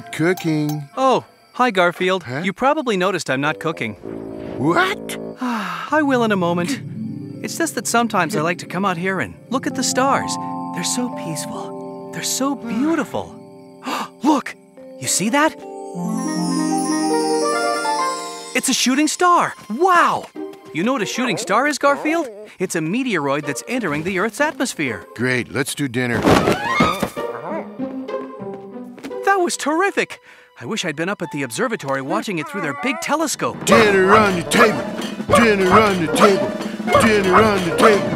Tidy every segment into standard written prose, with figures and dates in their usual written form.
Not cooking. Oh, hi, Garfield. Huh? You probably noticed I'm not cooking. What? I will in a moment. It's just that sometimes I like to come out here and look at the stars. They're so peaceful. They're so beautiful. Look! You see that? It's a shooting star! Wow! You know what a shooting star is, Garfield? It's a meteoroid that's entering the Earth's atmosphere. Great, let's do dinner. That was terrific! I wish I'd been up at the observatory watching it through their big telescope. Dinner on the table. Dinner on the table. Dinner on the table.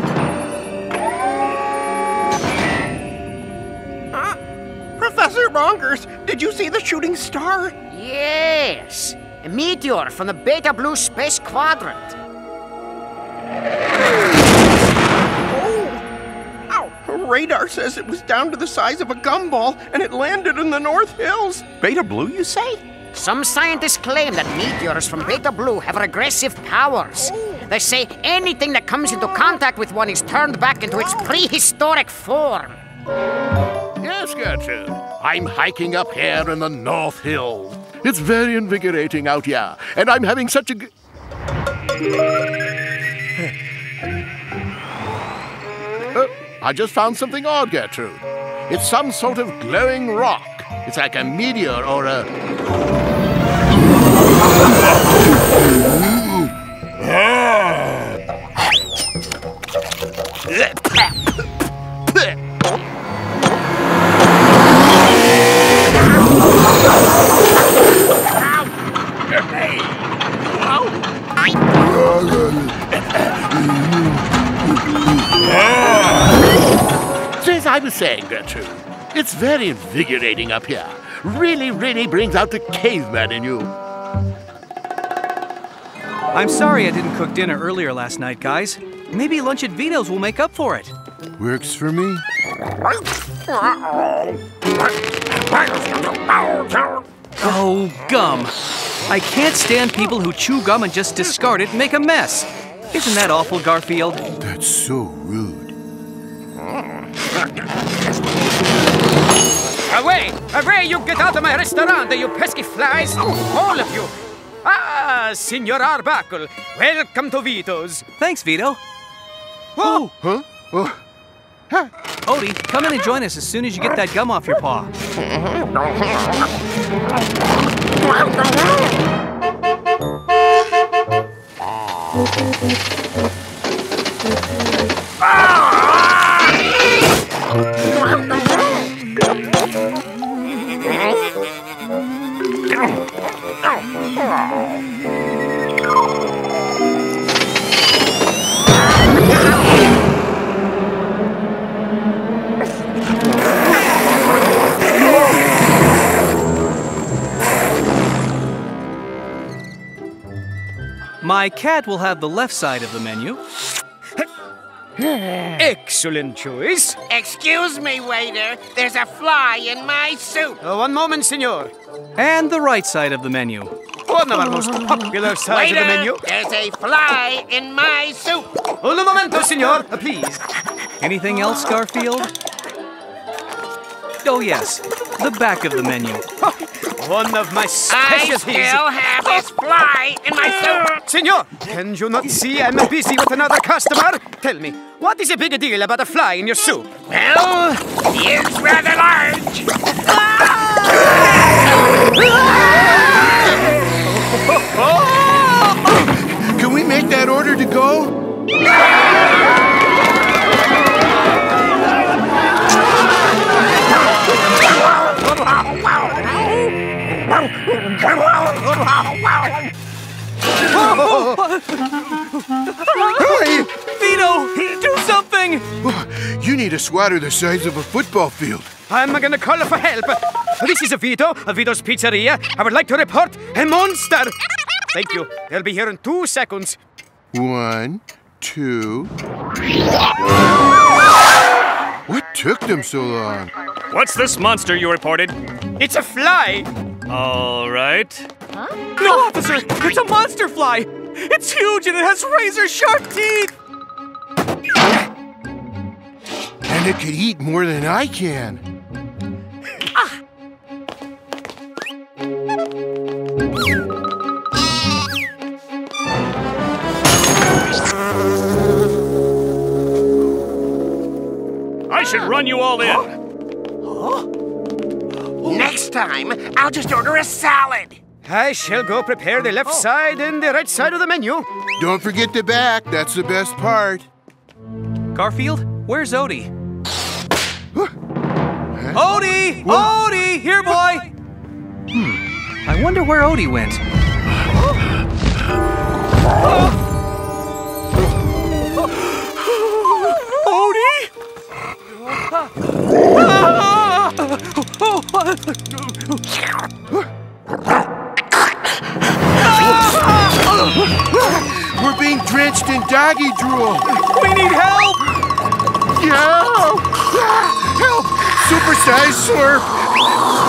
Professor Bonkers, did you see the shooting star? Yes, a meteor from the Beta Blue Space Quadrant. Radar says it was down to the size of a gumball and it landed in the North Hills. Beta Blue, you say? Some scientists claim that meteors from Beta Blue have regressive powers. They say anything that comes into contact with one is turned back into its prehistoric form. Yes, Gertrude. I'm hiking up here in the North Hills. It's very invigorating out here, and I'm having such a I just found something odd, Gertrude. It's some sort of glowing rock. It's like a meteor or a... As I was saying, Gertrude, it's very invigorating up here. Really brings out the caveman in you. I'm sorry I didn't cook dinner earlier last night, guys. Maybe lunch at Vito's will make up for it. Works for me. Oh, gum. I can't stand people who chew gum and just discard it and make a mess. Isn't that awful, Garfield? That's so rude. Away! Away, you get out of my restaurant, you pesky flies! All of you! Ah, Signor Arbuckle, welcome to Vito's. Thanks, Vito. Oh! Huh? Oh. Odie, come in and join us as soon as you get that gum off your paw. My cat will have the left side of the menu. Excellent choice. Excuse me, waiter. There's a fly in my soup. One moment, senor. And the right side of the menu. One of our most popular sides of the menu. There's a fly in my soup. Un momento, senor, please. Anything else, Garfield? Oh, yes. The back of the menu. One of my I specialties. still have this fly in my soup. Senor, can you not see I'm busy with another customer? Tell me, what is a big deal about a fly in your soup? Well, he is rather large. Can we make that order to go? Hey! Vito, do something! You need a swatter the size of a football field. I'm gonna call for help. This is Vito's Pizzeria. I would like to report a monster. Thank you. They'll be here in 2 seconds. 1, 2... What took them so long? What's this monster you reported? It's a fly. All right. No, officer! It's a monster fly! It's huge and it has razor-sharp teeth! And it could eat more than I can. should run you all in. Next time, I'll just order a salad. I shall go prepare the left side and the right side of the menu. Don't forget the back. That's the best part. Garfield, where's Odie? Odie! Odie! Here, boy! I wonder where Odie went. Odie? We're being drenched in doggy drool. We need help! Help! Help! Supersized slurp!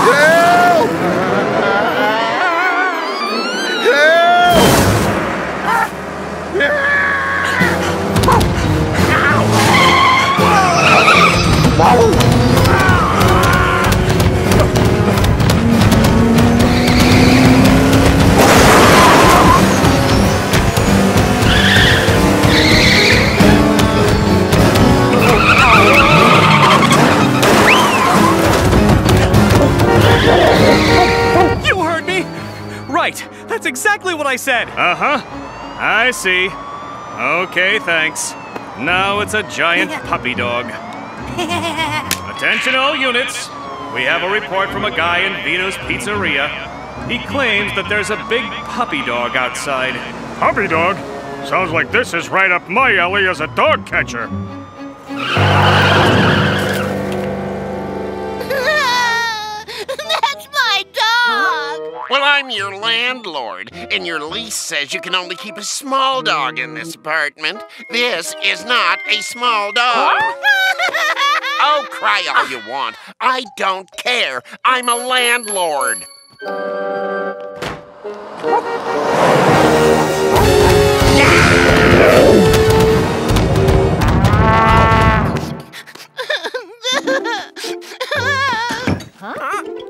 Help! You heard me! Right, that's exactly what I said! Uh-huh. I see. Okay, thanks. Now it's a giant puppy dog. Attention all units. We have a report from a guy in Vito's Pizzeria. He claims that there's a big puppy dog outside. Puppy dog? Sounds like this is right up my alley as a dog catcher. That's my dog! Well, I'm your landlord, and your lease says you can only keep a small dog in this apartment. This is not a small dog. Oh, cry all you want. I don't care. I'm a landlord.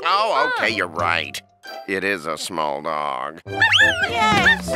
Oh, okay, you're right. It is a small dog. Yes!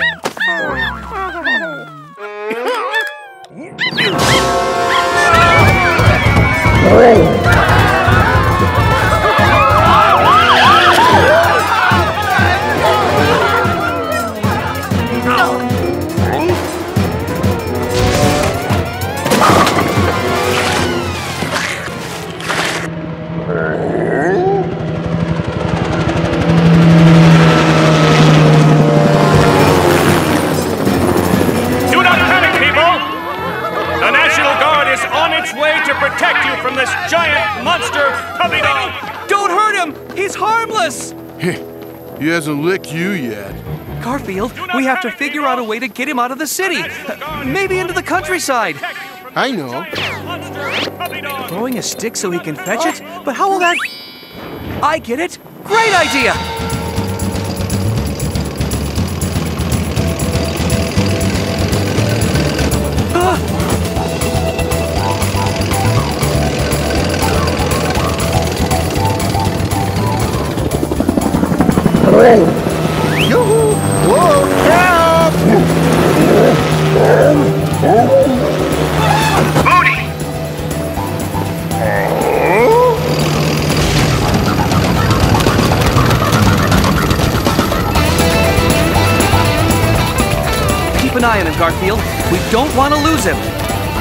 To protect you from this giant monster puppy dog! Don't hurt him! He's harmless! He hasn't licked you yet. Garfield, we have to figure out a way to get him out of the city. Maybe into the countryside. I know. Throwing a stick so he can fetch it? But how will that... I get it! Great idea! Yoo-hoo! Whoa! Help! Booty! Keep an eye on him, Garfield. We don't want to lose him.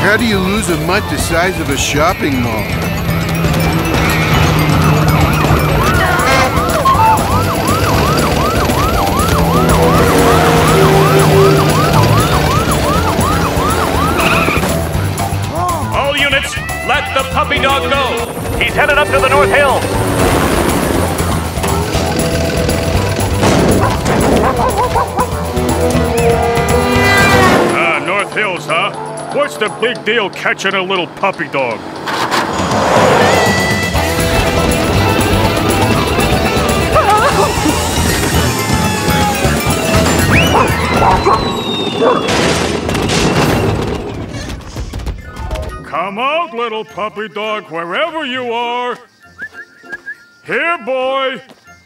How do you lose a mutt the size of a shopping mall? All units, let the puppy dog go. He's headed up to the North Hill. North Hills, huh? What's the big deal catching a little puppy dog? Come out, little puppy dog, wherever you are. Here, boy.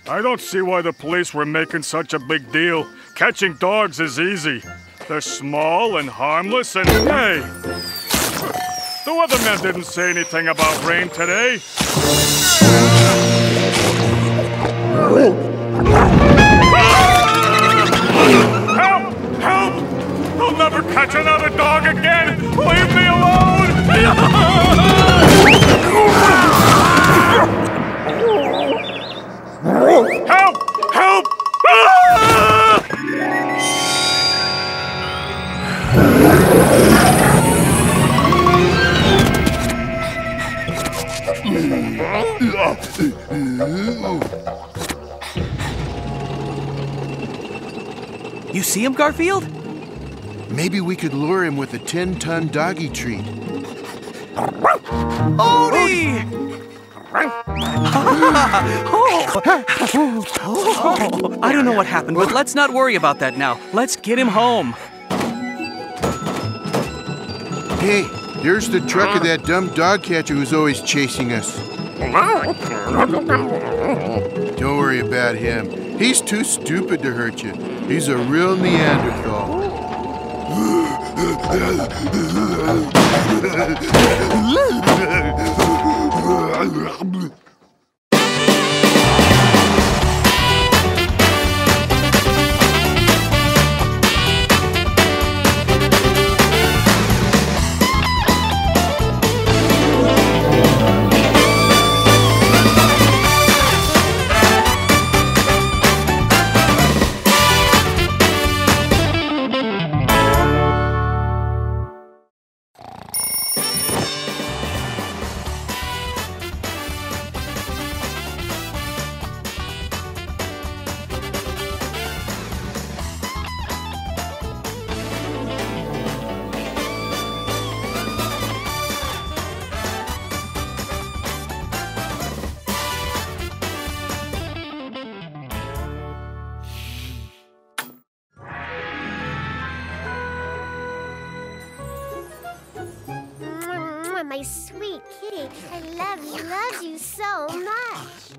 I don't see why the police were making such a big deal. Catching dogs is easy. They're small and harmless and, hey, The weatherman didn't say anything about rain today. Help! Help! I'll never catch another dog again! Leave me alone! Help! Help! You see him, Garfield? Maybe we could lure him with a 10-ton doggy treat. Odie! I don't know what happened, but let's not worry about that now. Let's get him home. Hey, there's the truck of that dumb dog catcher who's always chasing us. Don't worry about him. He's too stupid to hurt you. He's a real Neanderthal. My sweet kitty, I love you so much.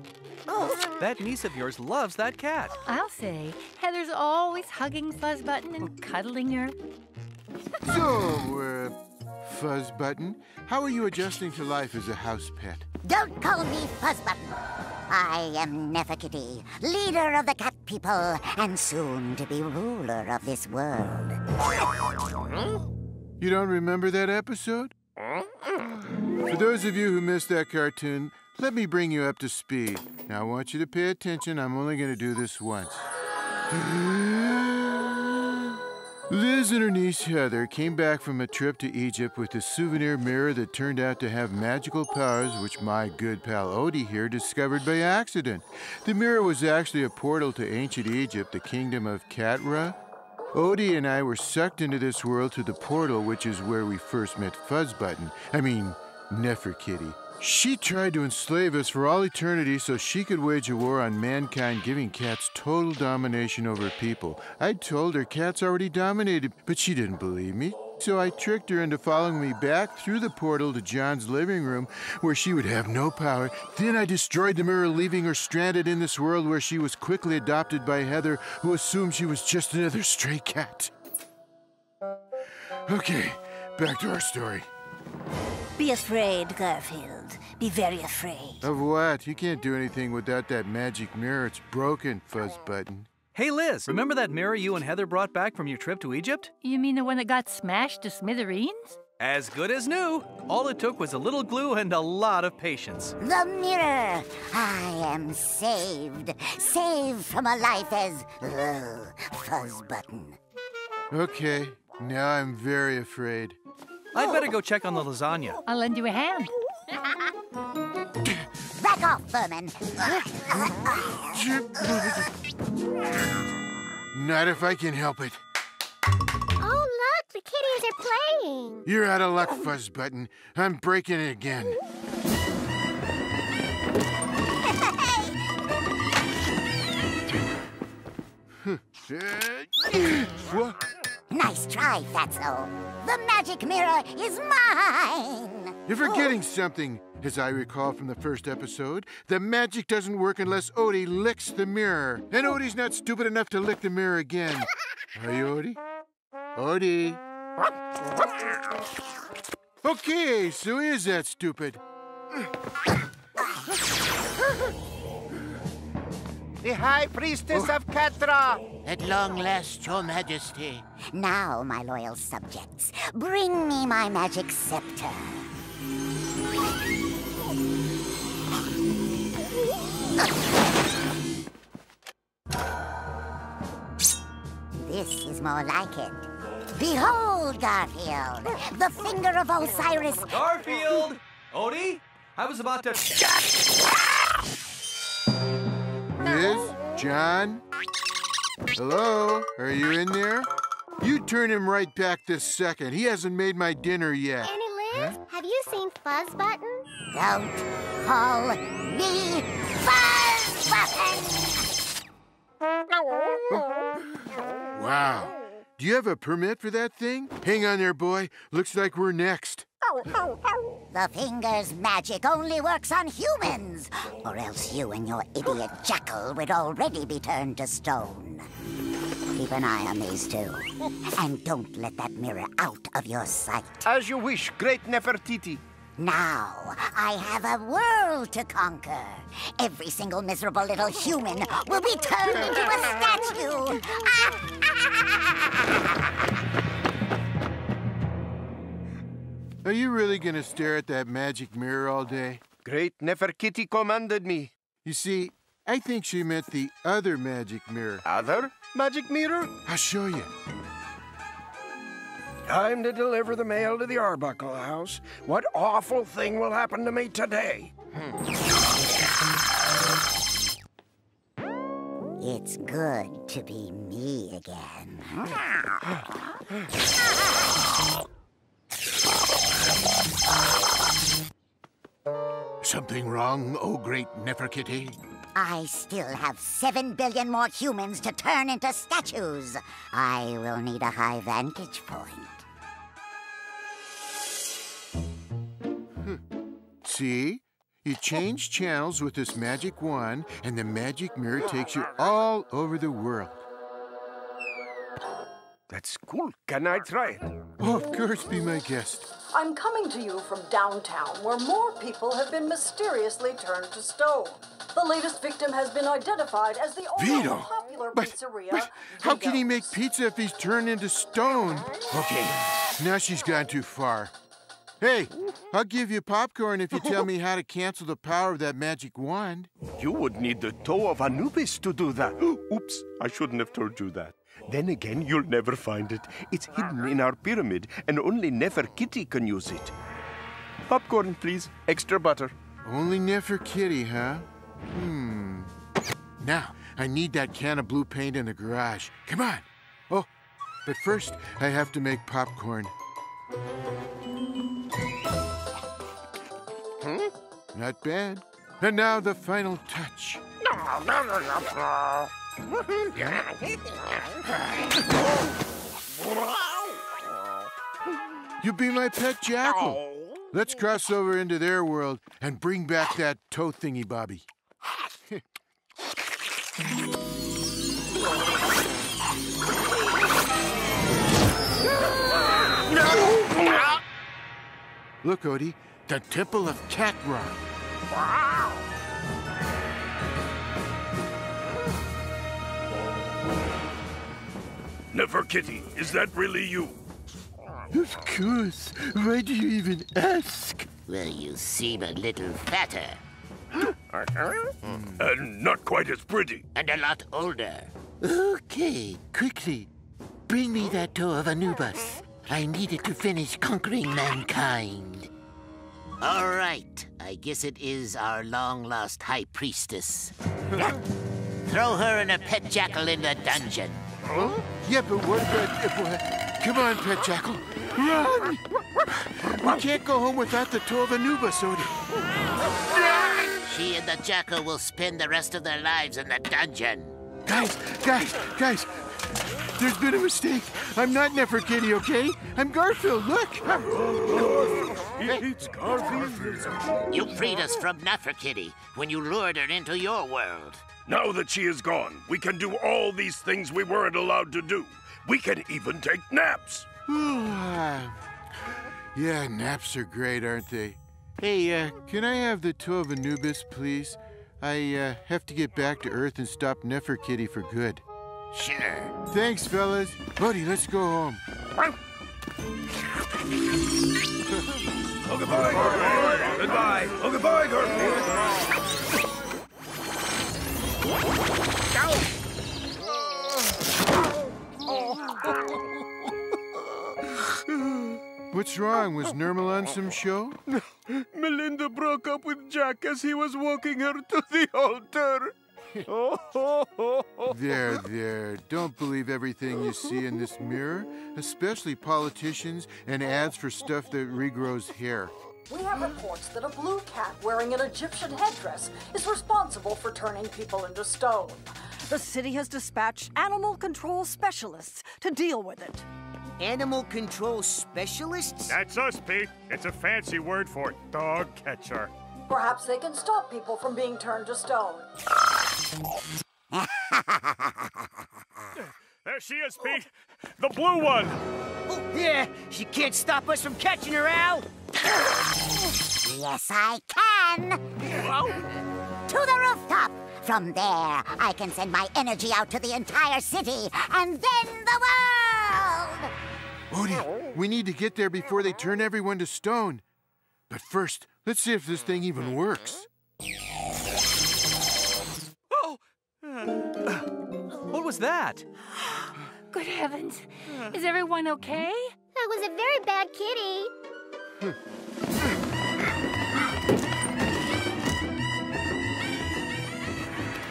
Oh, that niece of yours loves that cat. I'll say, Heather's always hugging Fuzzbutton and cuddling her. So, Fuzzbutton, how are you adjusting to life as a house pet? Don't call me Fuzzbutton. I am Neferkitty, leader of the cat people, and soon to be ruler of this world. You don't remember that episode? For those of you who missed that cartoon, let me bring you up to speed. Now, I want you to pay attention. I'm only going to do this once. Liz and her niece Heather came back from a trip to Egypt with a souvenir mirror that turned out to have magical powers, which my good pal Odie here discovered by accident. The mirror was actually a portal to ancient Egypt, the kingdom of Catra. Odie and I were sucked into this world through the portal, which is where we first met Fuzzbutton. I mean, Neferkitty. She tried to enslave us for all eternity so she could wage a war on mankind, giving cats total domination over people. I told her cats already dominated, but she didn't believe me. So I tricked her into following me back through the portal to John's living room, where she would have no power. Then I destroyed the mirror, leaving her stranded in this world where she was quickly adopted by Heather, who assumed she was just another stray cat. Okay, back to our story. Be afraid, Garfield. Be very afraid. Of what? You can't do anything without that magic mirror. It's broken, Fuzzbutton. Hey, Liz, remember that mirror you and Heather brought back from your trip to Egypt? You mean the one that got smashed to smithereens? As good as new. All it took was a little glue and a lot of patience. The mirror! I am saved. Saved from a life as Fuzzbutton. Okay, now I'm very afraid. I'd better go check on the lasagna. I'll lend you a hand. Back off, vermin. Not if I can help it. Oh, look, the kitties are playing. You're out of luck, Fuzzbutton. I'm breaking it again. What? Nice try, Fatso. The magic mirror is mine! You're forgetting something. As I recall from the first episode, the magic doesn't work unless Odie licks the mirror. And Odie's not stupid enough to lick the mirror again. Are you, Odie? Odie? Okay, so is that stupid? The High Priestess of Catra! At long last, Your Majesty. Now, my loyal subjects, bring me my magic scepter. This is more like it. Behold, Garfield, the finger of Osiris. Garfield! Odie? I was about to... Liz? John? Hello? Are you in there? You turn him right back this second. He hasn't made my dinner yet. Annie Liz, have you seen Fuzz Button? Don't call me Fuzz Button! Wow. Do you have a permit for that thing? Hang on there, boy. Looks like we're next. The finger's magic only works on humans, or else you and your idiot jackal would already be turned to stone. Keep an eye on these two, and don't let that mirror out of your sight. As you wish, great Nefertiti. Now, I have a world to conquer. Every single miserable little human will be turned into a statue. Are you really gonna stare at that magic mirror all day? Great Nefertiti commanded me. You see, I think she meant the other magic mirror. Other magic mirror? I'll show you. Time to deliver the mail to the Arbuckle house. What awful thing will happen to me today? It's good to be me again. Something wrong, oh great Neferkitty? I still have 7 billion more humans to turn into statues. I will need a high vantage point. See? You change channels with this magic wand, and the magic mirror takes you all over the world. That's cool. Can I try it? Oh, of course, be my guest. I'm coming to you from downtown, where more people have been mysteriously turned to stone. The latest victim has been identified as the owner of a popular pizzeria. But how can he make pizza if he's turned into stone? Okay, now she's gone too far. Hey, I'll give you popcorn if you tell me how to cancel the power of that magic wand. You would need the toe of Anubis to do that. Oops, I shouldn't have told you that. Then again, you'll never find it. It's hidden in our pyramid, and only Neferkitty can use it. Popcorn, please. Extra butter. Only Neferkitty, huh? Now, I need that can of blue paint in the garage. Come on. Oh, but first, I have to make popcorn. Not bad. And now the final touch. You be my pet jackal. Let's cross over into their world and bring back that toe thingy bobby. Look, Odie, the Temple of Cat Rock. Neferkitty, is that really you? Of course. Why do you even ask? Well, you seem a little fatter. And not quite as pretty. And a lot older. Okay, quickly. Bring me that toe of Anubis. I need it to finish conquering mankind. All right. I guess it is our long-lost high priestess. Throw her and her pet jackal in the dungeon. Huh? Yeah, but what about... Come on, pet jackal. Run! We can't go home without the toe of Anubis, Odie. She and the jackal will spend the rest of their lives in the dungeon. Guys! There's been a mistake. I'm not Neferkitty, okay? I'm Garfield, look! It's Garfield. You freed us from Neferkitty when you lured her into your world. Now that she is gone, we can do all these things we weren't allowed to do. We can even take naps. Yeah, naps are great, aren't they? Hey, can I have the toe of Anubis, please? I have to get back to Earth and stop Neferkitty for good. Sure. Thanks, fellas. Buddy, let's go home. Oh, goodbye, Garfield. Goodbye. Oh, goodbye, Garfield. What's wrong? Was Nirmal on some show? No. Melinda broke up with Jack as he was walking her to the altar. There. Don't believe everything you see in this mirror, especially politicians and ads for stuff that regrows hair. We have reports that a blue cat wearing an Egyptian headdress is responsible for turning people into stone. The city has dispatched animal control specialists to deal with it. Animal control specialists? That's us, Pete. It's a fancy word for dog catcher. Perhaps they can stop people from being turned to stone. There she is, Pete. The blue one. Oh, yeah. She can't stop us from catching her, Al. Yes, I can. To the rooftop. From there, I can send my energy out to the entire city, and then the world! Odie, we need to get there before they turn everyone to stone. But first, let's see if this thing even works. Oh! What was that? Good heavens. Is everyone okay? That was a very bad kitty.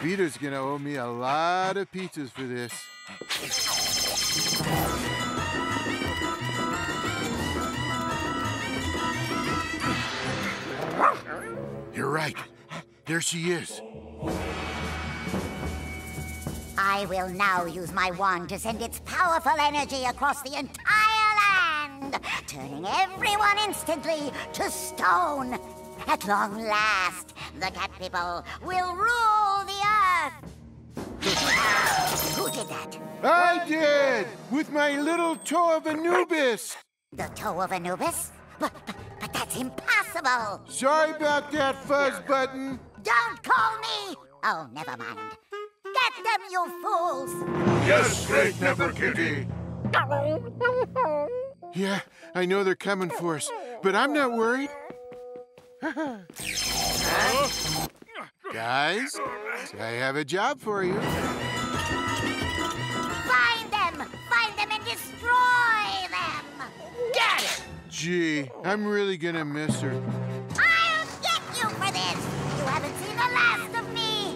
Vito's gonna owe me a lot of pizzas for this. You're right. There she is. I will now use my wand to send its powerful energy across the entire land, turning everyone instantly to stone. At long last, the cat people will rule the earth. Who did that? I did! With my little toe of Anubis! The toe of Anubis? But that's impossible! Sorry about that, Fuzz Button! Don't call me! Oh, never mind. Get them, you fools! Yes, great Neferkitty! Yeah, I know they're coming for us, but I'm not worried. Guys, I have a job for you. Find them! Find them and destroy them! Got it! Gee, I'm really gonna miss her. I'll get you for this! You haven't seen the last of me!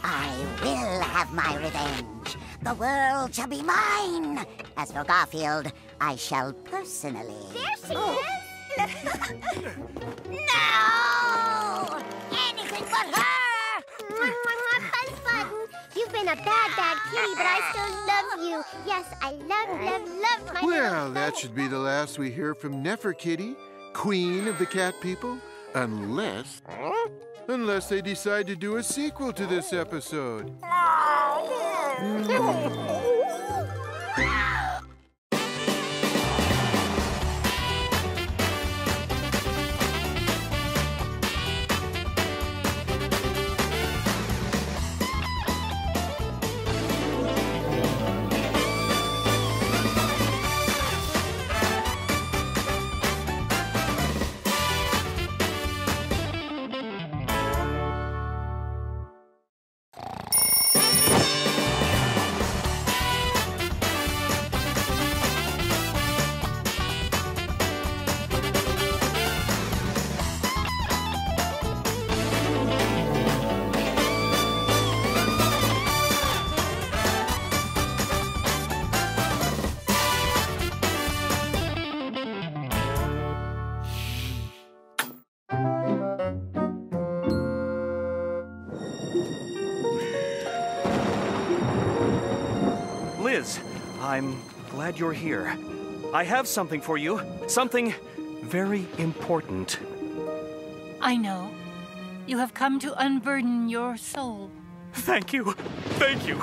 I will have my revenge. The world shall be mine. As for Garfield, I shall personally... There she is! No! Anything but her! Fuzz Button, you've been a bad kitty, but I still love you. Yes, I love my Well, that should be the last we hear from Neferkitty, queen of the cat people, unless they decide to do a sequel to this episode. Liz, I'm glad you're here. I have something for you. Something very important. I know. You have come to unburden your soul. Thank you. Thank you.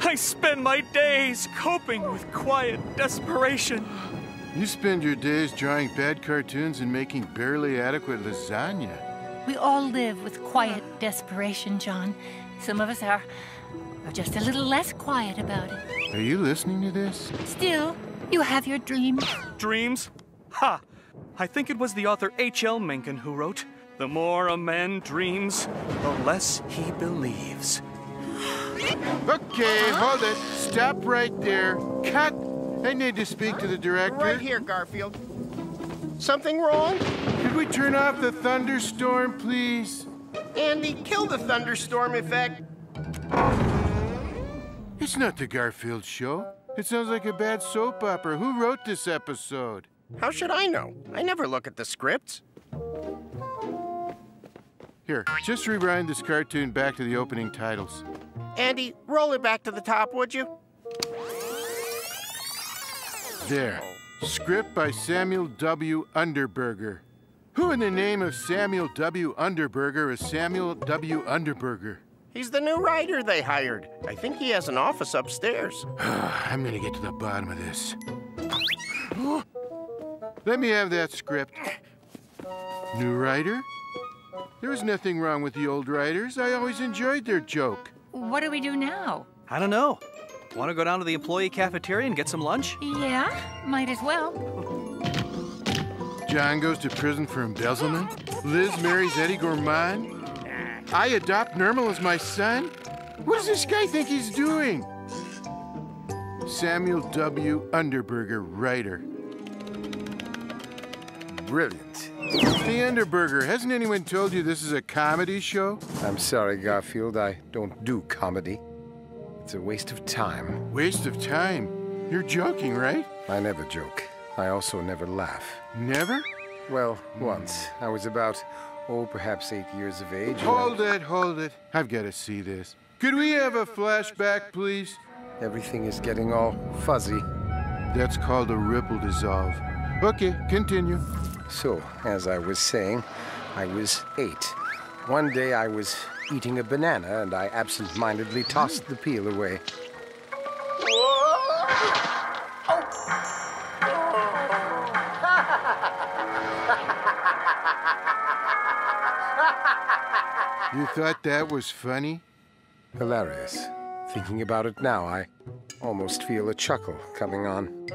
I spend my days coping with quiet desperation. You spend your days drawing bad cartoons and making barely adequate lasagna. We all live with quiet desperation, John. Some of us are just a little less quiet about it. Are you listening to this? Still, you have your dreams. Dreams? Ha! I think it was the author H.L. Mencken who wrote, "The more a man dreams, the less he believes." Okay, hold it. Stop right there. Cut! I need to speak to the director. Right here, Garfield. Something wrong? Could we turn off the thunderstorm, please? Andy, kill the thunderstorm effect. It's not the Garfield Show. It sounds like a bad soap opera. Who wrote this episode? How should I know? I never look at the scripts. Here, just rewind this cartoon back to the opening titles. Andy, roll it back to the top, would you? There. Script by Samuel W. Underberger. Who in the name of Samuel W. Underberger is Samuel W. Underberger? He's the new writer they hired. I think he has an office upstairs. I'm gonna get to the bottom of this. Let me have that script. New writer? There was nothing wrong with the old writers. I always enjoyed their joke. What do we do now? I don't know. Want to go down to the employee cafeteria and get some lunch? Yeah, might as well. John goes to prison for embezzlement. Liz marries Eddie Gourmand. I adopt Nermal as my son. What does this guy think he's doing? Samuel W. Underberger, writer. Brilliant. Hey, Underberger, hasn't anyone told you this is a comedy show? I'm sorry, Garfield. I don't do comedy. It's a waste of time. Waste of time? You're joking, right? I never joke. I also never laugh. Never? Well, once. I was about, perhaps 8 years of age. Hold it. I've got to see this. Could we have a flashback, please? Everything is getting all fuzzy. That's called a ripple dissolve. Okay, continue. So, as I was saying, I was 8. One day I was eating a banana and I absent-mindedly tossed the peel away. You thought that was funny? Hilarious. Thinking about it now, I almost feel a chuckle coming on.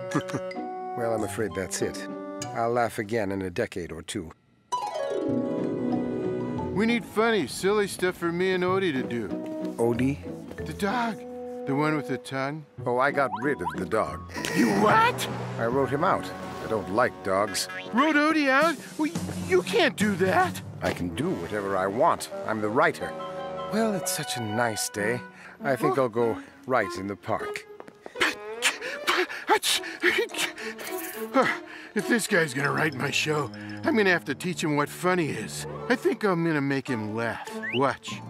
Well, I'm afraid that's it. I'll laugh again in a decade or two. We need funny, silly stuff for me and Odie to do. Odie? The dog. The one with the tongue. Oh, I got rid of the dog. You what? I wrote him out. I don't like dogs. Wrote Odie out? Well, you can't do that. I can do whatever I want. I'm the writer. Well, it's such a nice day. I think I'll go write in the park. If this guy's gonna write my show, I'm gonna have to teach him what funny is. I think I'm gonna make him laugh. Watch.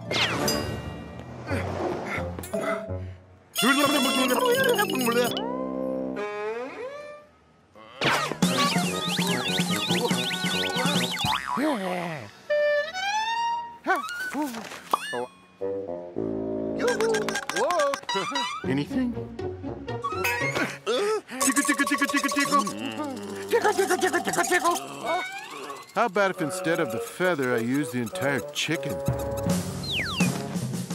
Anything? Tickle, tickle, tickle, tickle, tickle. Tickle, tickle, tickle, tickle, tickle. How about if instead of the feather, I use the entire chicken?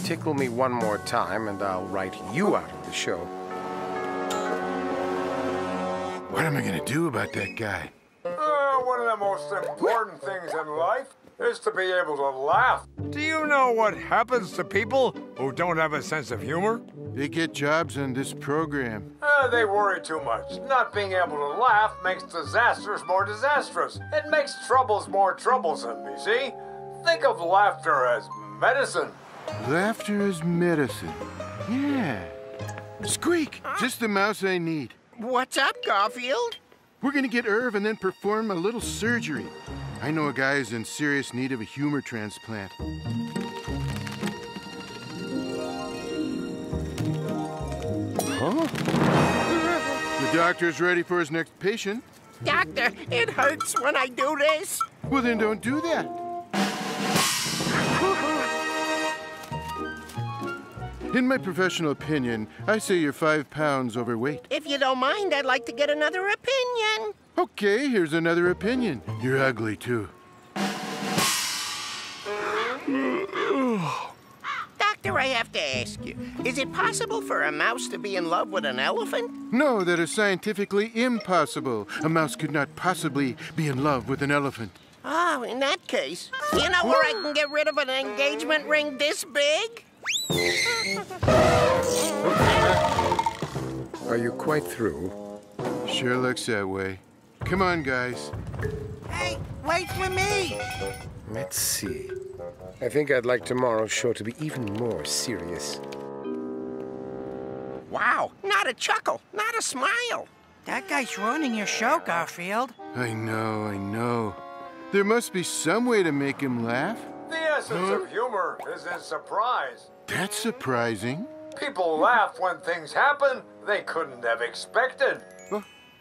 Tickle me one more time and I'll write you out of the show. What am I gonna do about that guy? One of the most important things in life is to be able to laugh. Do you know what happens to people who don't have a sense of humor? They get jobs on this program. They worry too much. Not being able to laugh makes disasters more disastrous. It makes troubles more troublesome, you see? Think of laughter as medicine. Laughter is medicine. Yeah. Squeak! Just the mouse I need. What's up, Garfield? We're gonna get Irv and then perform a little surgery. I know a guy who's in serious need of a humor transplant. Huh? The doctor's ready for his next patient. Doctor, it hurts when I do this. Well, then don't do that. In my professional opinion, I say you're 5 pounds overweight. If you don't mind, I'd like to get another opinion. Okay, here's another opinion. You're ugly, too. Doctor, I have to ask you, is it possible for a mouse to be in love with an elephant? No, that is scientifically impossible. A mouse could not possibly be in love with an elephant. Oh, in that case, you know where I can get rid of an engagement ring this big? Are you quite through? Sure looks that way. Come on, guys. Hey, wait for me! Let's see. I think I'd like tomorrow's show to be even more serious. Wow, not a chuckle, not a smile. That guy's ruining your show, Garfield. I know. There must be some way to make him laugh. The essence of humor is in surprise. That's surprising. People laugh when things happen they couldn't have expected.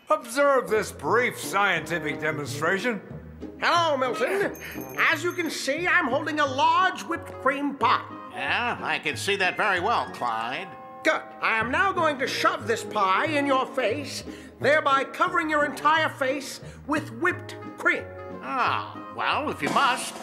Observe this brief scientific demonstration. Hello, Milton. As you can see, I'm holding a large whipped cream pie. Yeah, I can see that very well, Clyde. Good. I am now going to shove this pie in your face, thereby covering your entire face with whipped cream. Ah, well, if you must.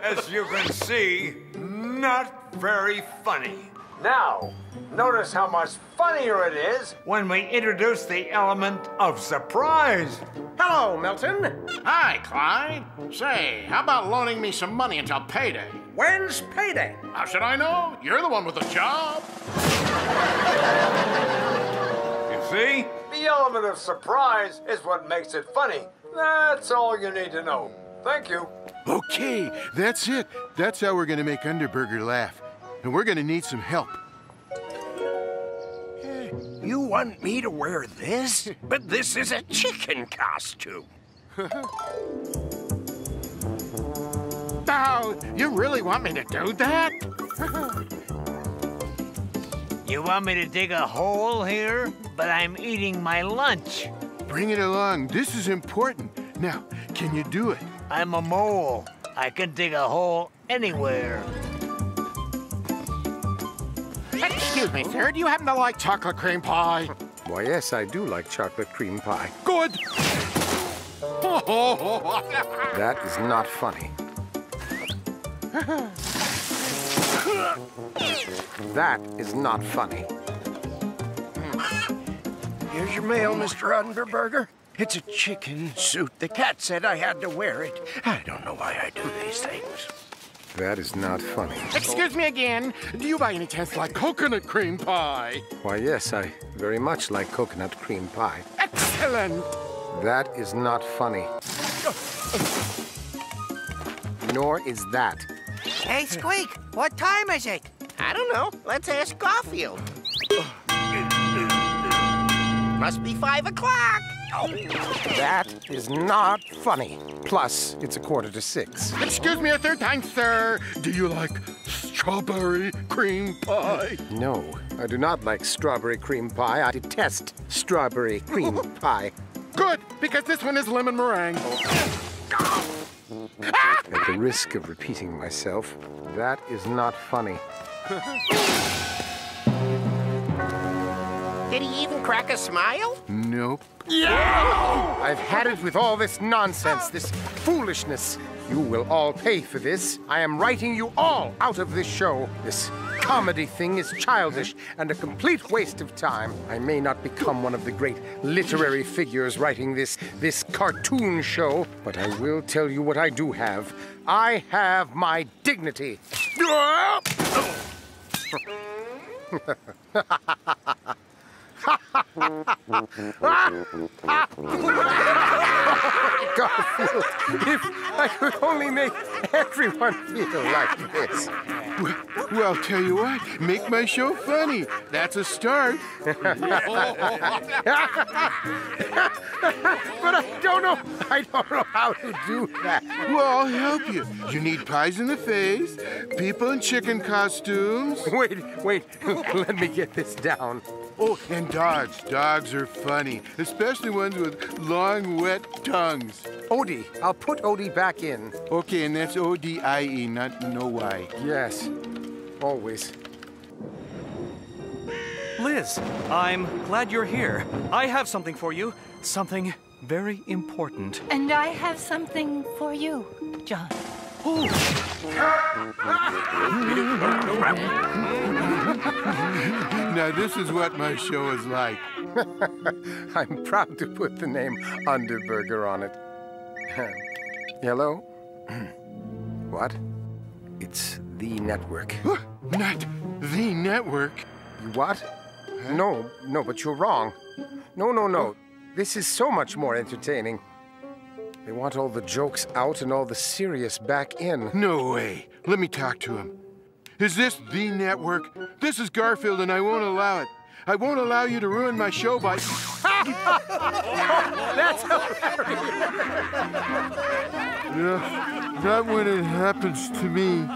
As you can see, not very funny. Now, notice how much funnier it is when we introduce the element of surprise. Hello, Milton. Hi, Clyde. Say, how about loaning me some money until payday? When's payday? How should I know? You're the one with the job. You see? The element of surprise is what makes it funny. That's all you need to know. Thank you. Okay, that's it. That's how we're going to make Underburger laugh. And we're going to need some help. You want me to wear this? But this is a chicken costume. Oh, you really want me to do that? You want me to dig a hole here? But I'm eating my lunch. Bring it along. This is important. Now, can you do it? I'm a mole. I can dig a hole anywhere. Excuse me, sir. Do you happen to like chocolate cream pie? Why, yes, I do like chocolate cream pie. Good. That is not funny. That is not funny. Here's your mail, Mr. Underburger. It's a chicken suit. The cat said I had to wear it. I don't know why I do these things. That is not funny. Excuse me again. Do you by any chance like coconut cream pie? Why, yes, I very much like coconut cream pie. Excellent. That is not funny. Nor is that. Hey, Squeak, what time is it? I don't know. Let's ask Garfield. Must be 5 o'clock. That is not funny. Plus, it's 5:45. Excuse me a third time, sir. Do you like strawberry cream pie? No, I do not like strawberry cream pie. I detest strawberry cream pie. Good, because this one is lemon meringue. At the risk of repeating myself, that is not funny. Did he even crack a smile? Nope. Yeah! I've had it with all this nonsense, this foolishness. You will all pay for this. I am writing you all out of this show. This comedy thing is childish and a complete waste of time. I may not become one of the great literary figures writing this cartoon show, but I will tell you what I do have. I have my dignity. Garfield, if I could only make everyone feel like this. Well, I'll tell you what. Make my show funny. That's a start. But I don't know how to do that. Well, I'll help you. You need pies in the face, people in chicken costumes. Wait. Let me get this down. Oh, and dogs. Dogs are funny, especially ones with long, wet tongues. Odie. I'll put Odie back in. Okay, and that's O-D-I-E, not no Y. Yes. Always. Liz, I'm glad you're here. I have something for you. Something very important. And I have something for you, John. Now, this is what my show is like. I'm proud to put the name Underburger on it. Hello? What? It's the network. Not the network. What? No, but you're wrong. No. This is so much more entertaining. They want all the jokes out and all the serious back in. No way. Let me talk to him. Is this the network? This is Garfield, and I won't allow it. I won't allow you to ruin my show by... That's hilarious. Yeah, not when it happens to me.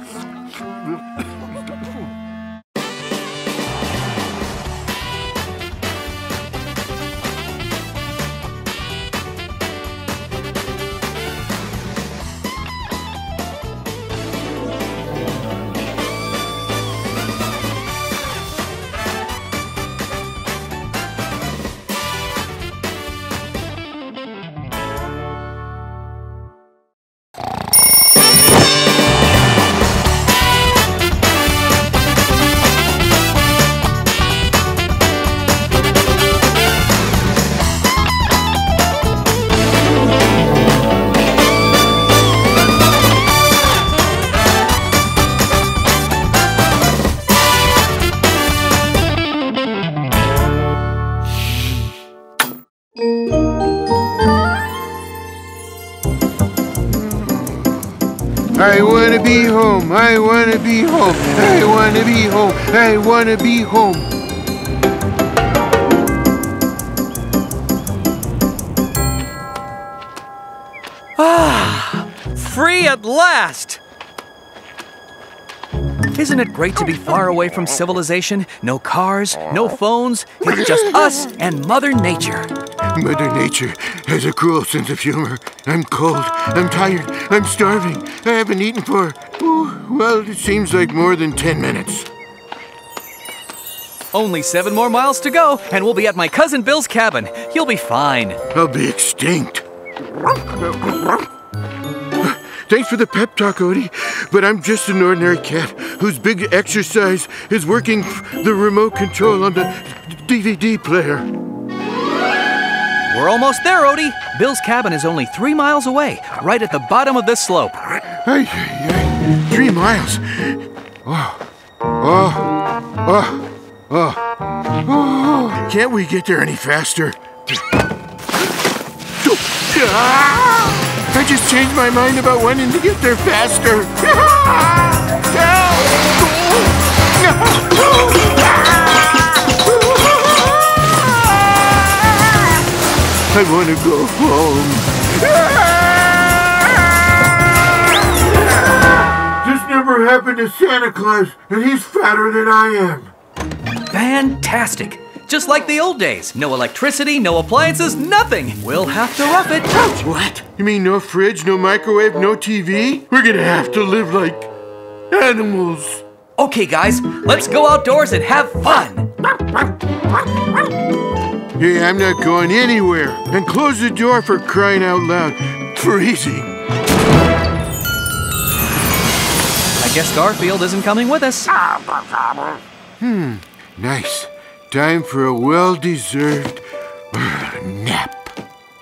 I want to be home. I want to be home. I want to be home. I want to be home. Ah, free at last! Isn't it great to be far away from civilization? No cars, no phones, it's just us and Mother Nature. Mother Nature has a cruel sense of humor. I'm cold, I'm tired, I'm starving. I haven't eaten for, well, it seems like more than 10 minutes. Only 7 more miles to go, and we'll be at my cousin Bill's cabin. You'll be fine. I'll be extinct. Thanks for the pep talk, Odie, but I'm just an ordinary cat whose big exercise is working the remote control on the DVD player. We're almost there, Odie. Bill's cabin is only 3 miles away, right at the bottom of this slope. 3 miles? Can't we get there any faster? I just changed my mind about wanting to get there faster. I want to go home. This never happened to Santa Claus, and he's fatter than I am. Fantastic. Just like the old days. No electricity, no appliances, nothing. We'll have to rough it. What? You mean no fridge, no microwave, no TV? We're gonna have to live like animals. Okay, guys, let's go outdoors and have fun. Hey, I'm not going anywhere. And close the door, for crying out loud. Freezing. I guess Garfield isn't coming with us. Nice. Time for a well-deserved nap.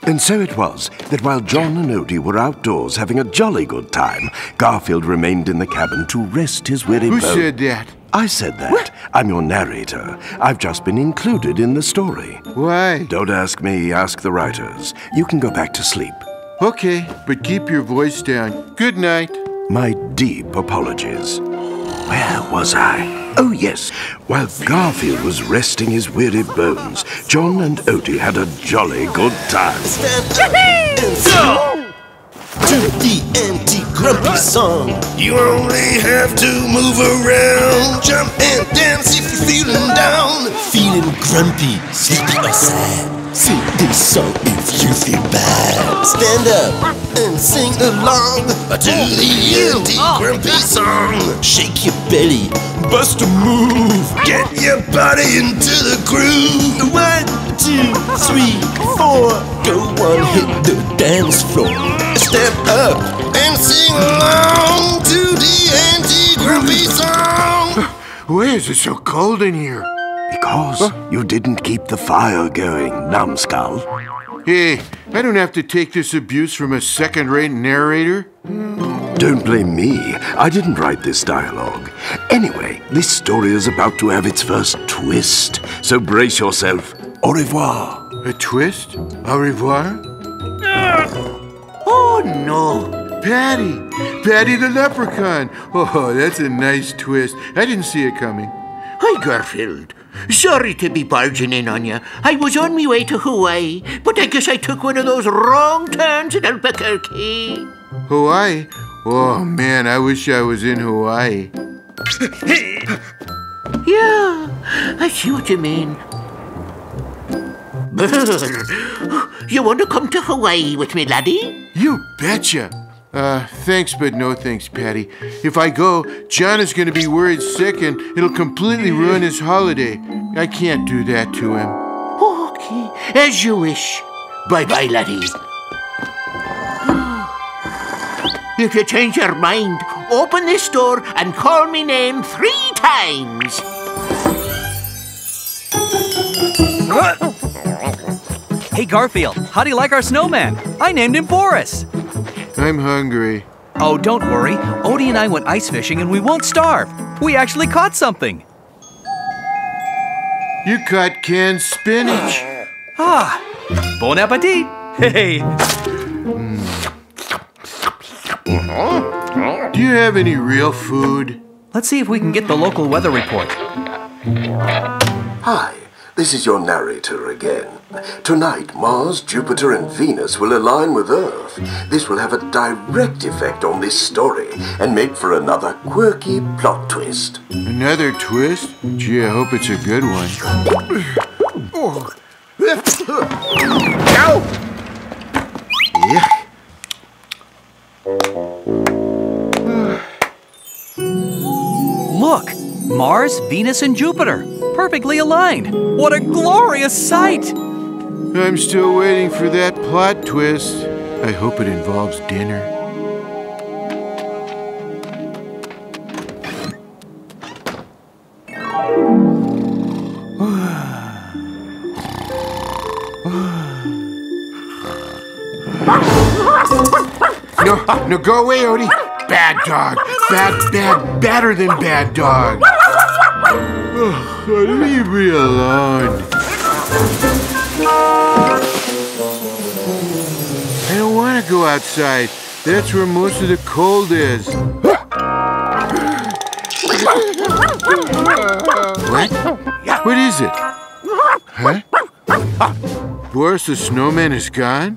And so it was that while John and Odie were outdoors having a jolly good time, Garfield remained in the cabin to rest his weary bones. Who said that? I said that. What? I'm your narrator. I've just been included in the story. Why? Don't ask me, ask the writers. You can go back to sleep. Okay, but keep your voice down. Good night. My deep apologies. Where was I? Oh, yes. While Garfield was resting his weary bones, John and Odie had a jolly good time. Stand up and to the anti grumpy song. You only have to move around, jump and dance if you're feeling down. Feeling grumpy, sleepy or sad, sing this song if you feel bad. Stand up and sing along to the anti-grumpy song. Shake your belly, bust a move, get your body into the groove. 1, 2, 3, 4, go on, hit the dance floor. Step up and sing along to the anti-grumpy song. Why is it so cold in here? Because you didn't keep the fire going, numbskull. Hey, I don't have to take this abuse from a second-rate narrator. Don't blame me. I didn't write this dialogue. Anyway, this story is about to have its first twist. So brace yourself. Au revoir. A twist? Au revoir? Oh, no. Patty! Patty the leprechaun! Oh, that's a nice twist. I didn't see it coming. Hi, Garfield. Sorry to be barging in on you. I was on my way to Hawaii, but I guess I took one of those wrong turns in Albuquerque. Hawaii? Oh, man, I wish I was in Hawaii. Yeah, I see what you mean. You want to come to Hawaii with me, laddie? You betcha. Thanks, but no thanks, Patty. If I go, John is going to be worried sick and it'll completely ruin his holiday. I can't do that to him. Okay, as you wish. Bye-bye, laddie. If you change your mind, open this door and call me name 3 times. Hey, Garfield, how do you like our snowman? I named him Boris. I'm hungry. Oh, don't worry. Odie and I went ice fishing and we won't starve. We actually caught something. You caught canned spinach. Ah, bon appetit. Hey. Do you have any real food? Let's see if we can get the local weather report. Hi, this is your narrator again. Tonight, Mars, Jupiter, and Venus will align with Earth. This will have a direct effect on this story and make for another quirky plot twist. Another twist? Gee, I hope it's a good one. Look, Mars, Venus, and Jupiter. Perfectly aligned. What a glorious sight! I'm still waiting for that plot twist. I hope it involves dinner. No, go away, Odie. Bad dog. Badder than bad dog. Oh, leave me alone. I don't want to go outside. That's where most of the cold is. What? What is it? Huh? Boris the snowman is gone?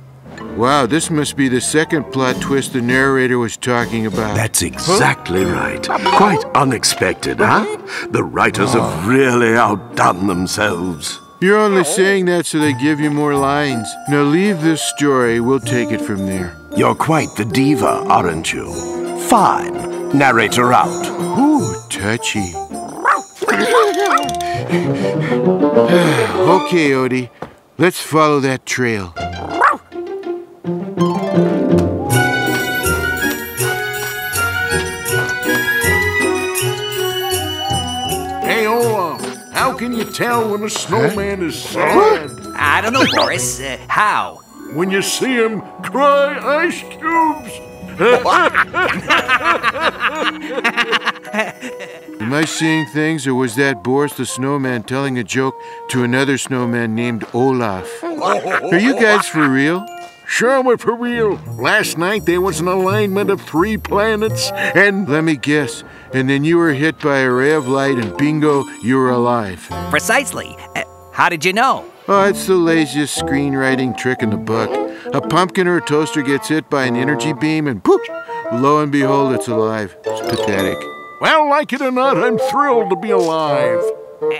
Wow, this must be the second plot twist the narrator was talking about. That's exactly right. Quite unexpected, huh? The writers have really outdone themselves. You're only saying that so they give you more lines. Now leave this story, we'll take it from there. You're quite the diva, aren't you? Fine. Narrator out. Ooh, touchy. Okay, Odie. Let's follow that trail. Hey, Olaf, how can you tell when a snowman is sad? I don't know, Boris. How? When you see him cry ice cubes. Am I seeing things, or was that Boris the snowman telling a joke to another snowman named Olaf? Are you guys for real? Sure, we're for real. Last night there was an alignment of 3 planets, and... Let me guess. And then you were hit by a ray of light, and bingo, you were alive. Precisely. How did you know? Oh, it's the laziest screenwriting trick in the book. A pumpkin or a toaster gets hit by an energy beam, and poof, Lo and behold, it's alive. It's pathetic. Well, like it or not, I'm thrilled to be alive.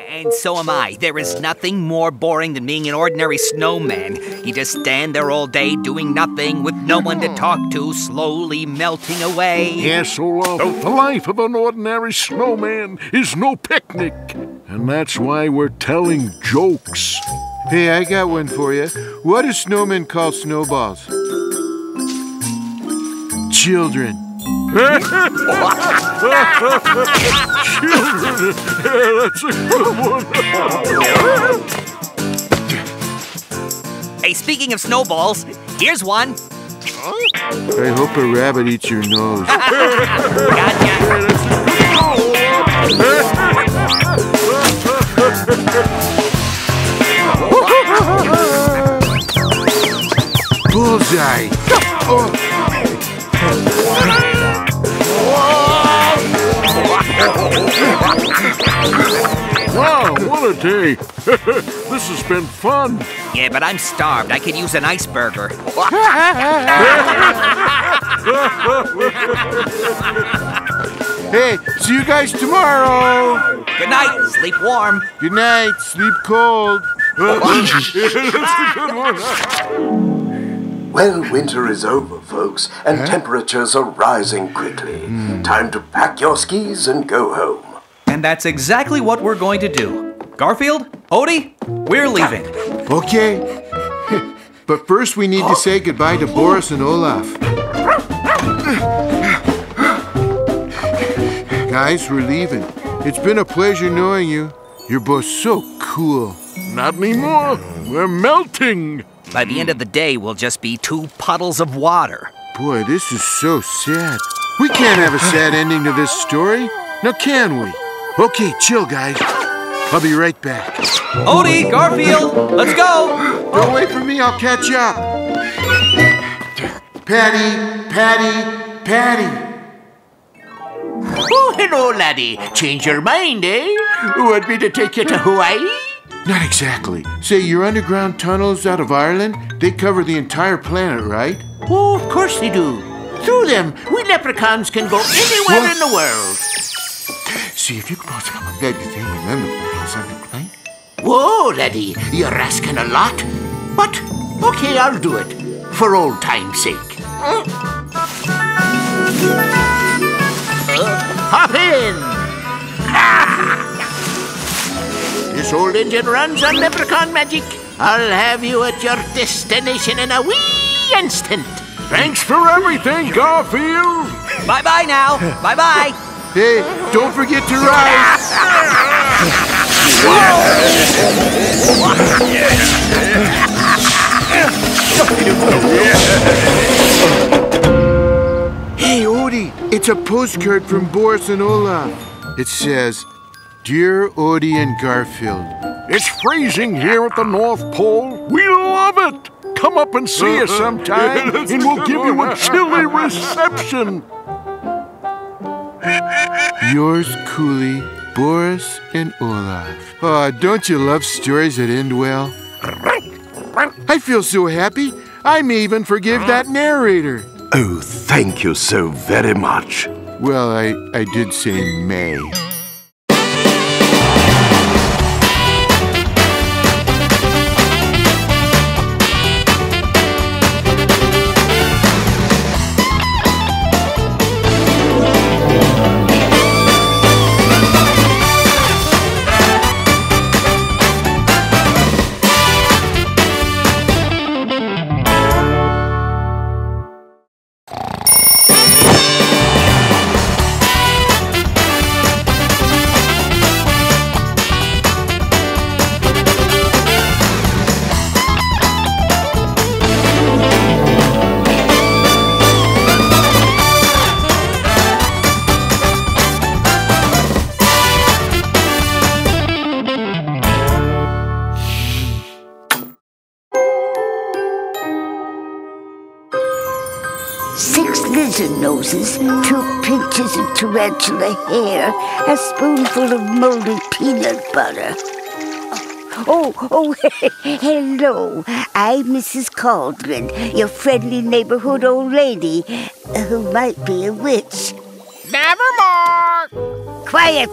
And so am I. There is nothing more boring than being an ordinary snowman. You just stand there all day doing nothing with no one to talk to, slowly melting away. Yes, Olaf, the life of an ordinary snowman is no picnic. And that's why we're telling jokes. Hey, I got one for you. What do snowmen call snowballs? Children. Children. Yeah, that's a good one. Hey, speaking of snowballs, here's one. I hope a rabbit eats your nose. Bullseye! Oh. Wow, what a day! This has been fun. Yeah, but I'm starved. I could use an iceberger. Hey, see you guys tomorrow. Good night. Sleep warm. Good night. Sleep cold. That's a good one. Well, winter is over, folks, and temperatures are rising quickly. Time to pack your skis and go home. And that's exactly what we're going to do. Garfield, Odie, we're leaving. Okay. But first we need to say goodbye to Boris and Olaf. Guys, we're leaving. It's been a pleasure knowing you. You're both so cool. Not anymore. We're melting. By the end of the day, we'll just be 2 puddles of water. Boy, this is so sad. We can't have a sad ending to this story. Now can we? Okay, chill, guys. I'll be right back. Odie, Garfield, let's go. Don't wait for me, I'll catch up. Patty. Oh, hello, laddie. Change your mind, eh? Want me to take you to Hawaii? Not exactly. Say, your underground tunnels out of Ireland, they cover the entire planet, right? Oh, of course they do. Through them, we leprechauns can go anywhere in the world. See, if you could put some of everything, remember, something, right? Whoa, laddie, you're asking a lot. But, okay, I'll do it. For old time's sake. Hop in! This old engine runs on leprechaun magic. I'll have you at your destination in a wee instant. Thanks for everything, Garfield. Bye-bye now. Bye-bye. Hey, don't forget to rise. Hey, Odie, it's a postcard from Boris and Olaf. It says, Dear Odie and Garfield. It's freezing here at the North Pole. We love it. Come up and see us sometime, and we'll give you a chilly reception. Yours coolly, Boris and Olaf. Oh, don't you love stories that end well? I feel so happy, I may even forgive that narrator. Oh, thank you so very much. Well, I did say may. Noses, 2 pinches of tarantula hair, a spoonful of moldy peanut butter. Hello. I'm Mrs. Cauldron, your friendly neighborhood old lady, who might be a witch. Nevermore! Quiet!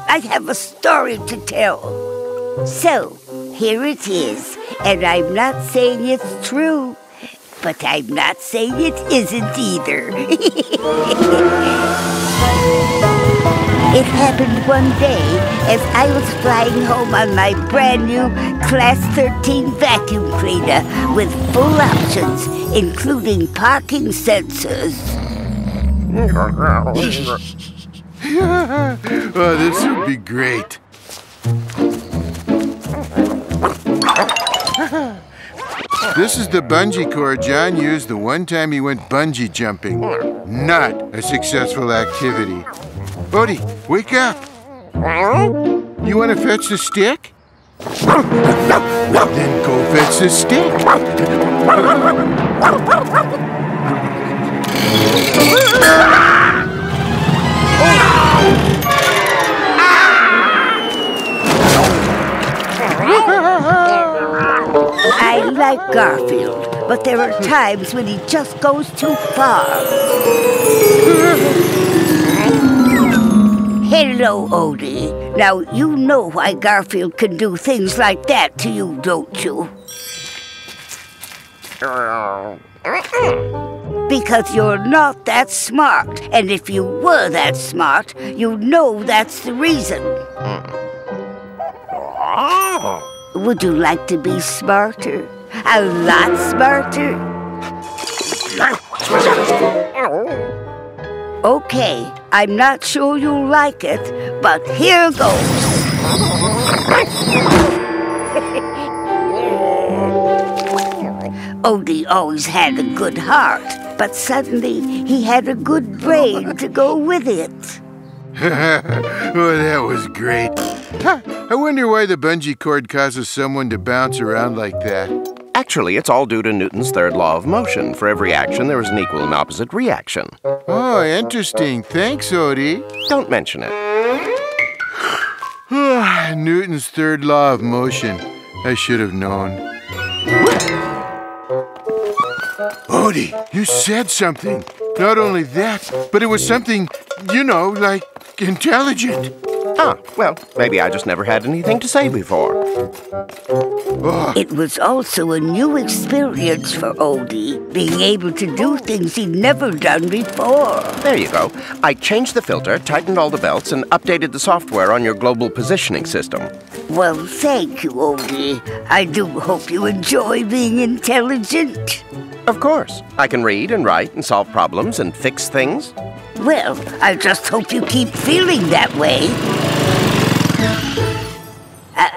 I have a story to tell. So, here it is, and I'm not saying it's true, but I'm not saying it isn't either. It happened one day as I was flying home on my brand new Class 13 vacuum cleaner with full options, including parking sensors. Oh, this would be great. This is the bungee cord John used the one time he went bungee jumping. Not a successful activity. Odie, wake up! You want to fetch the stick? Then go fetch the stick. I like Garfield, but there are times when he just goes too far. Hello, Odie. Now, you know why Garfield can do things like that to you, don't you? Because you're not that smart. And if you were that smart, you know that's the reason. Would you like to be smarter? A lot smarter? Okay, I'm not sure you'll like it, but here goes. Odie always had a good heart, but suddenly he had a good brain to go with it. Oh, that was great. I wonder why the bungee cord causes someone to bounce around like that. Actually, it's all due to Newton's third law of motion. For every action, there is an equal and opposite reaction. Oh, interesting. Thanks, Odie. Don't mention it. Newton's third law of motion. I should have known. Odie, you said something. Not only that, but it was something, you know, like intelligent. Ah, well, maybe I just never had anything to say before. It was also a new experience for Odie, being able to do things he'd never done before. There you go. I changed the filter, tightened all the belts, and updated the software on your global positioning system. Well, thank you, Odie. I do hope you enjoy being intelligent. Of course. I can read and write and solve problems and fix things. Well, I just hope you keep feeling that way.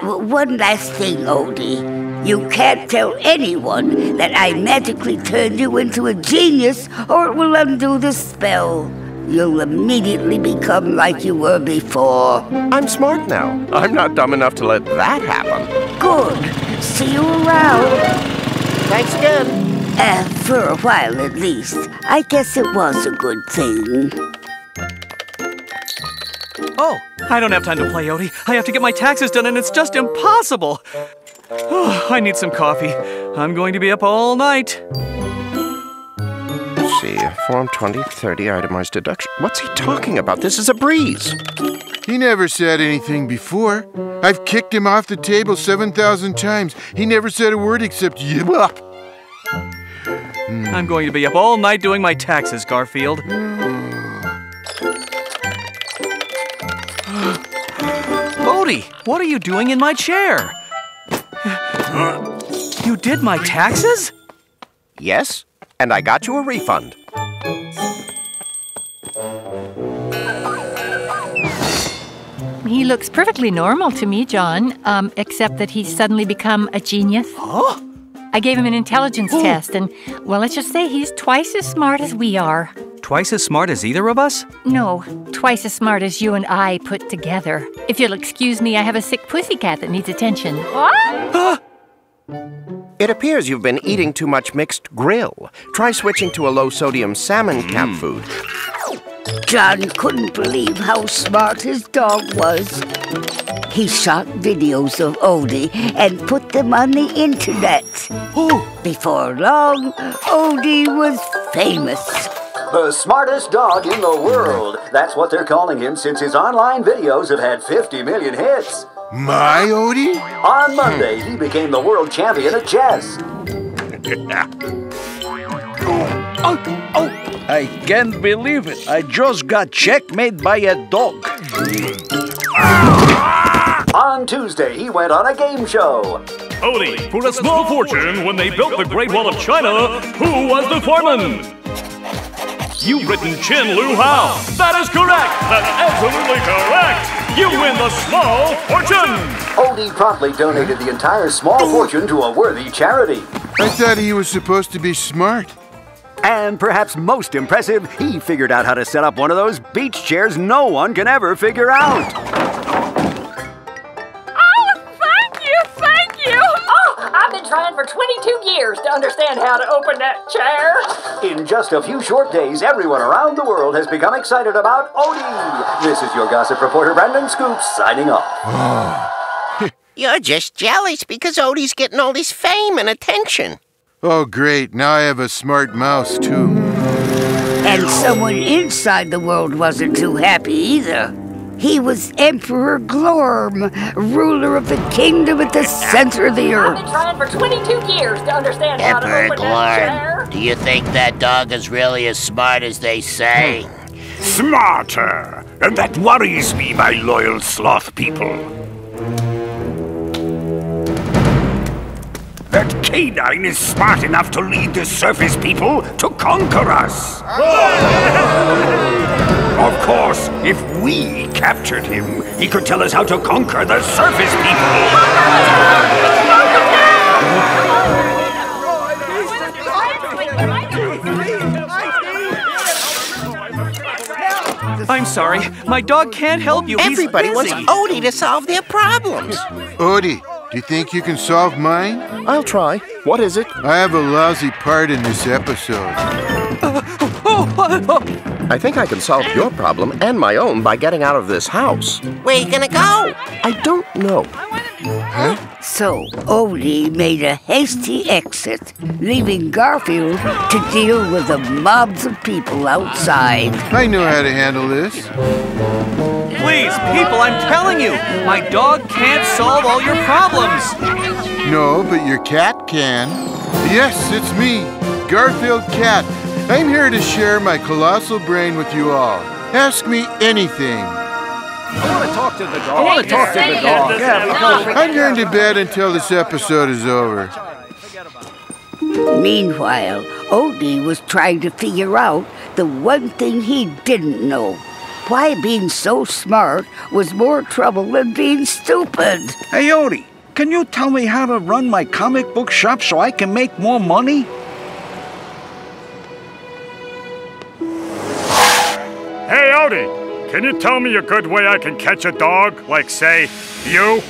One last thing, Odie. You can't tell anyone that I magically turned you into a genius, or it will undo the spell. You'll immediately become like you were before. I'm smart now. I'm not dumb enough to let that happen. Good. See you around. Thanks again. For a while at least. I guess it was a good thing. Oh, I don't have time to play, Odie. I have to get my taxes done, and it's just impossible. Oh, I need some coffee. I'm going to be up all night. Let's see, Form 2030 itemized deduction. What's he talking about? This is a breeze. He never said anything before. I've kicked him off the table 7,000 times. He never said a word except yibba. I'm going to be up all night doing my taxes, Garfield. Odie, what are you doing in my chair? You did my taxes? Yes, and I got you a refund. He looks perfectly normal to me, John, except that he's suddenly become a genius. Huh? I gave him an intelligence test, and, well, let's just say he's twice as smart as we are. Twice as smart as either of us? No, twice as smart as you and I put together. If you'll excuse me, I have a sick pussycat that needs attention. What? It appears you've been eating too much mixed grill. Try switching to a low-sodium salmon cat food. John couldn't believe how smart his dog was. he shot videos of Odie and put them on the internet. Before long, Odie was famous. The smartest dog in the world. That's what they're calling him since his online videos have had 50 million hits. My Odie? On Monday, he became the world champion at chess. I can't believe it. I just got checkmated by a dog. On Tuesday, he went on a game show. Odie, for a small fortune, when they built the Great Wall of China, who was the foreman? You've written Chin Lu Hao. That is correct. That's absolutely correct. You win the small fortune. Odie promptly donated the entire small fortune to a worthy charity. I thought he was supposed to be smart. And perhaps most impressive, he figured out how to set up one of those beach chairs no one can ever figure out. Thank you! Oh, I've been trying for 22 years to understand how to open that chair. In just a few short days, everyone around the world has become excited about Odie. This is your gossip reporter, Brandon Scoops, signing off. You're just jealous because Odie's getting all this fame and attention. Oh, great. Now I have a smart mouse, too. And someone inside the world wasn't too happy either. He was Emperor Glorm, ruler of the kingdom at the center of the earth. I've been trying for 22 years to understand how to open that chair. Do you think that dog is really as smart as they say? Smarter! And that worries me, my loyal sloth people. That canine is smart enough to lead the surface people to conquer us. Of course, if we captured him, he could tell us how to conquer the surface people. I'm sorry. My dog can't help you. Everybody He's wants busy. Odie to solve their problems. Odie, do you think you can solve mine? I'll try. What is it? I have a lousy part in this episode. I think I can solve your problem and my own by getting out of this house. Where you gonna go? I don't know. Huh? So Odie made a hasty exit, leaving Garfield to deal with the mobs of people outside. I know how to handle this. Please, people, I'm telling you, my dog can't solve all your problems. No, but your cat can. Yes, it's me, Garfield Cat. I'm here to share my colossal brain with you all. Ask me anything. I want to talk to the dog. I'm going to bed until this episode is over. Meanwhile, Odie was trying to figure out the one thing he didn't know. Why being so smart was more trouble than being stupid. Hey, Odie, can you tell me how to run my comic book shop so I can make more money? Hey, Odie, can you tell me a good way I can catch a dog? Like, say, you?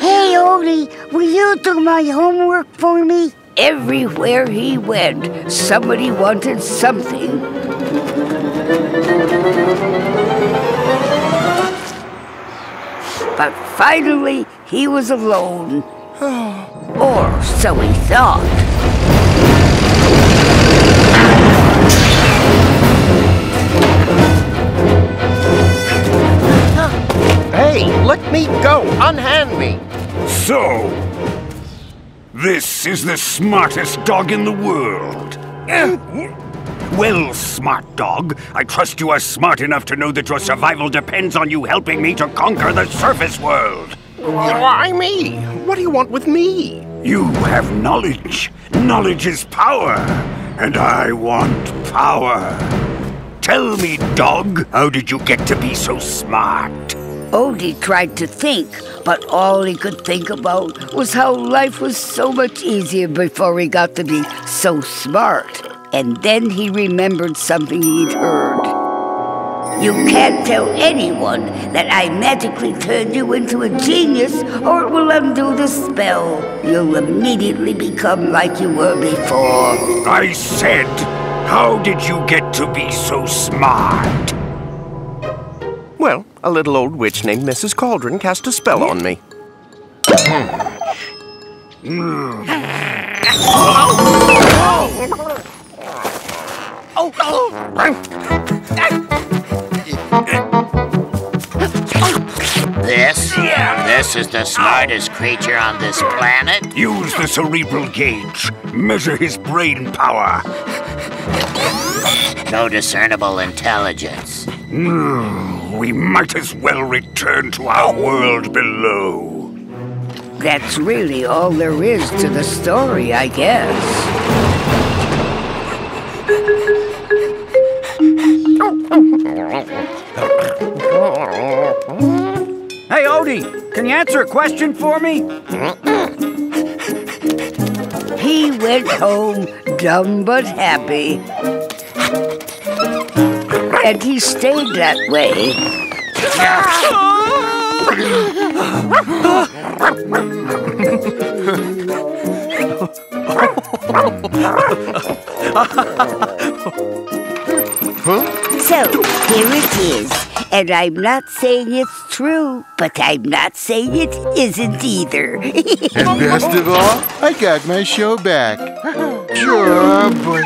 Hey, Odie, will you do my homework for me? Everywhere he went, somebody wanted something. But finally, he was alone. Or so he thought. Hey, let me go! Unhand me! So, this is the smartest dog in the world. Well, smart dog, I trust you are smart enough to know that your survival depends on you helping me to conquer the surface world. Why me? What do you want with me? You have knowledge. Knowledge is power. And I want power. Tell me, dog, how did you get to be so smart? Odie tried to think, but all he could think about was how life was so much easier before he got to be so smart. And then he remembered something he'd heard. You can't tell anyone that I magically turned you into a genius, or it will undo the spell. You'll immediately become like you were before. I said, how did you get to be so smart? Well, a little old witch named Mrs. Cauldron cast a spell on me. This is the smartest creature on this planet. Use the cerebral gauge. Measure his brain power. No discernible intelligence. We might as well return to our world below. That's really all there is to the story, I guess. Hey, Odie, can you answer a question for me? He went home dumb but happy. And he stayed that way. So, here it is. And I'm not saying it's true, but I'm not saying it isn't either. And best of all, I got my show back. Sure, boy.